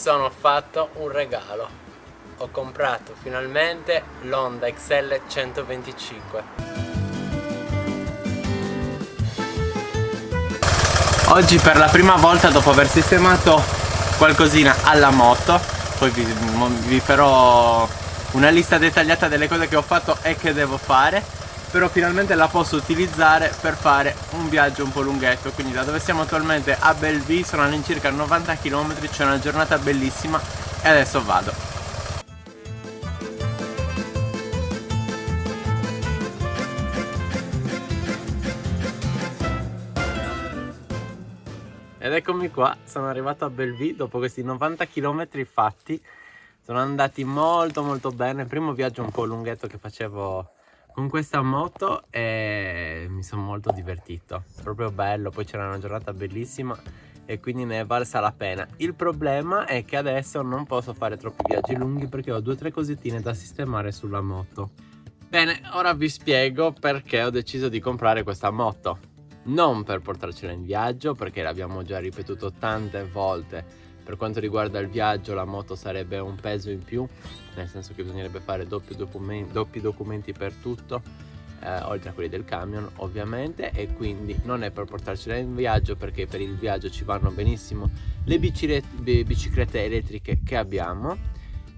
sono fatto un regalo. Ho comprato finalmente l'Honda XL 125. Oggi per la prima volta, dopo aver sistemato qualcosina alla moto, poi vi farò una lista dettagliata delle cose che ho fatto e che devo fare, però finalmente la posso utilizzare per fare un viaggio un po' lunghetto. Quindi da dove siamo attualmente a Belleville sono all'incirca 90 km, c'è una giornata bellissima e adesso vado. Ed eccomi qua, sono arrivato a Belleville dopo questi 90 km fatti. Sono andati molto bene, il primo viaggio un po' lunghetto che facevo con questa moto e mi sono molto divertito, proprio bello. Poi c'era una giornata bellissima e quindi ne è valsa la pena. Il problema è che adesso non posso fare troppi viaggi lunghi perché ho 2 o 3 cosettine da sistemare sulla moto. Bene, ora vi spiego perché ho deciso di comprare questa moto. Non per portarcela in viaggio, perché l'abbiamo già ripetuto tante volte. Per quanto riguarda il viaggio, la moto sarebbe un peso in più, nel senso che bisognerebbe fare doppi documenti per tutto, oltre a quelli del camion ovviamente, e quindi non è per portarcela in viaggio, perché per il viaggio ci vanno benissimo le biciclette elettriche che abbiamo.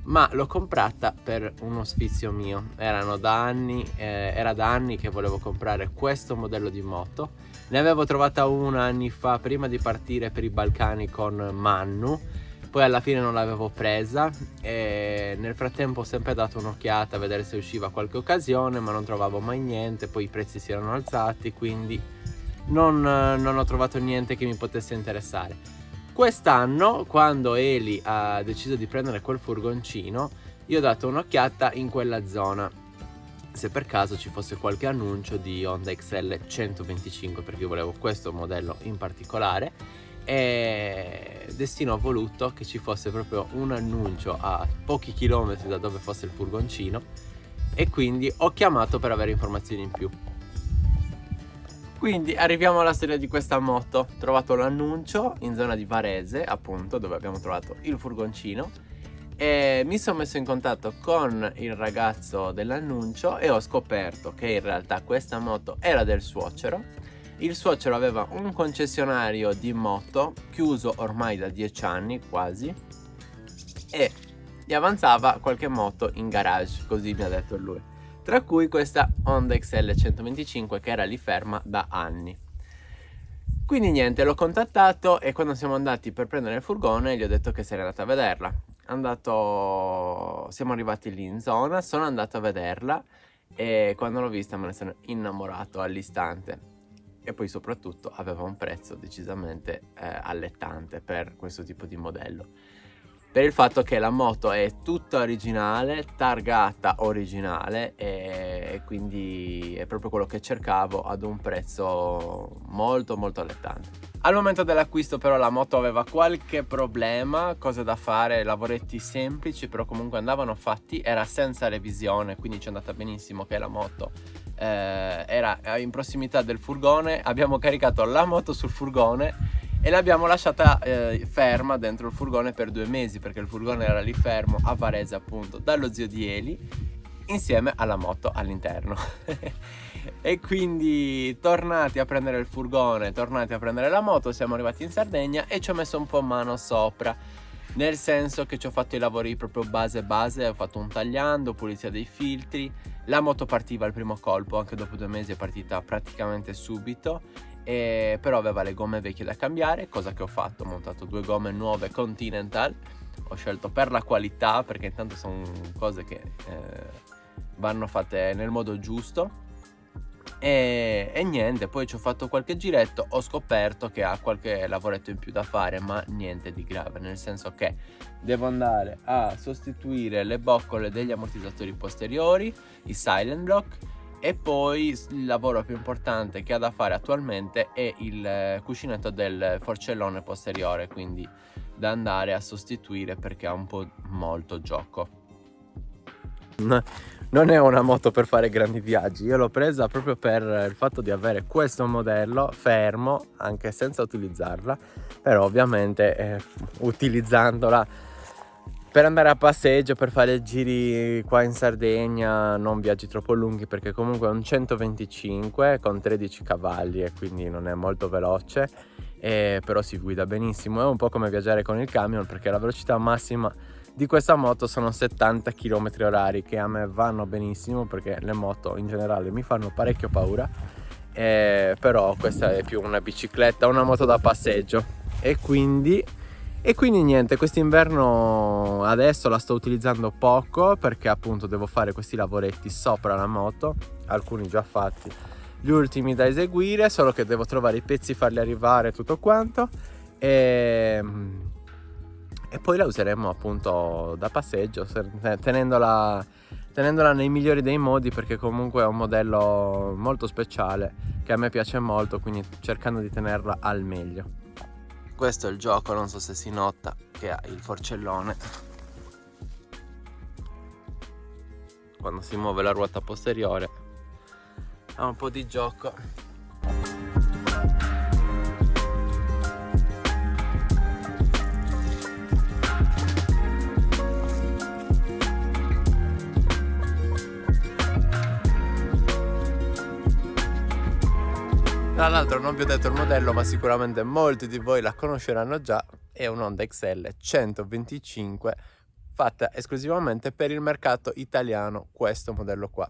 Ma l'ho comprata per uno sfizio mio. Era da anni che volevo comprare questo modello di moto. Ne avevo trovata una anni fa, prima di partire per i Balcani con Mannu. Poi alla fine non l'avevo presa e nel frattempo ho sempre dato un'occhiata a vedere se usciva qualche occasione, ma non trovavo mai niente. Poi i prezzi si erano alzati, quindi non ho trovato niente che mi potesse interessare. Quest'anno, quando Eli ha deciso di prendere quel furgoncino, io ho dato un'occhiata in quella zona, se per caso ci fosse qualche annuncio di Honda XL 125, perché io volevo questo modello in particolare, e destino ha voluto che ci fosse proprio un annuncio a pochi chilometri da dove fosse il furgoncino, e quindi ho chiamato per avere informazioni in più. Quindi arriviamo alla storia di questa moto. Ho trovato l'annuncio in zona di Varese, appunto, dove abbiamo trovato il furgoncino, e mi sono messo in contatto con il ragazzo dell'annuncio e ho scoperto che in realtà questa moto era del suocero. Il suocero aveva un concessionario di moto chiuso ormai da 10 anni quasi, e gli avanzava qualche moto in garage, così mi ha detto lui, tra cui questa Honda XL 125 che era lì ferma da anni. Quindi niente, l'ho contattato e quando siamo andati per prendere il furgone gli ho detto che sarei andato a vederla. Siamo arrivati lì in zona, sono andato a vederla e quando l'ho vista me ne sono innamorato all'istante. E poi soprattutto aveva un prezzo decisamente allettante per questo tipo di modello, per il fatto che la moto è tutta originale, targata originale, e quindi è proprio quello che cercavo ad un prezzo molto allettante. Al momento dell'acquisto però la moto aveva qualche problema, cose da fare, lavoretti semplici però comunque andavano fatti, era senza revisione, quindi ci è andata benissimo che la moto era in prossimità del furgone. Abbiamo caricato la moto sul furgone e l'abbiamo lasciata ferma dentro il furgone per 2 mesi, perché il furgone era lì fermo a Varese, appunto, dallo zio di Eli, insieme alla moto all'interno. E quindi tornati a prendere il furgone, tornati a prendere la moto, siamo arrivati in Sardegna e ci ho messo un po' mano sopra, nel senso che ci ho fatto i lavori proprio base, ho fatto un tagliando, pulizia dei filtri. La moto partiva al primo colpo, anche dopo 2 mesi è partita praticamente subito, però aveva le gomme vecchie da cambiare, cosa che ho fatto. Ho montato 2 gomme nuove Continental, ho scelto per la qualità, perché intanto sono cose che vanno fatte nel modo giusto. E niente, poi ci ho fatto qualche giretto, ho scoperto che ha qualche lavoretto in più da fare, ma niente di grave, nel senso che devo andare a sostituire le boccole degli ammortizzatori posteriori, i silent block, e poi il lavoro più importante che ha da fare attualmente è il cuscinetto del forcellone posteriore, quindi da andare a sostituire perché ha un po' molto gioco. Non è una moto per fare grandi viaggi, io l'ho presa proprio per il fatto di avere questo modello fermo anche senza utilizzarla, però ovviamente utilizzandola per andare a passeggio, per fare giri qua in Sardegna, non viaggi troppo lunghi, perché comunque è un 125 con 13 cavalli e quindi non è molto veloce, però si guida benissimo. È un po' come viaggiare con il camion, perché la velocità massima di questa moto sono 70 km orari, che a me vanno benissimo perché le moto in generale mi fanno parecchio paura, però questa è più una bicicletta, una moto da passeggio. E quindi niente, quest'inverno adesso la sto utilizzando poco, perché appunto devo fare questi lavoretti sopra la moto, alcuni già fatti, gli ultimi da eseguire, solo che devo trovare i pezzi, farli arrivare, tutto quanto, e poi la useremo appunto da passeggio, tenendola nei migliori dei modi, perché comunque è un modello molto speciale che a me piace molto, quindi cercando di tenerla al meglio. Questo è il gioco, non so se si nota che ha il forcellone. Quando si muove la ruota posteriore ha un po' di gioco. Tra l'altro non vi ho detto il modello, ma sicuramente molti di voi la conosceranno già. È un Honda XL 125 fatta esclusivamente per il mercato italiano, questo modello qua.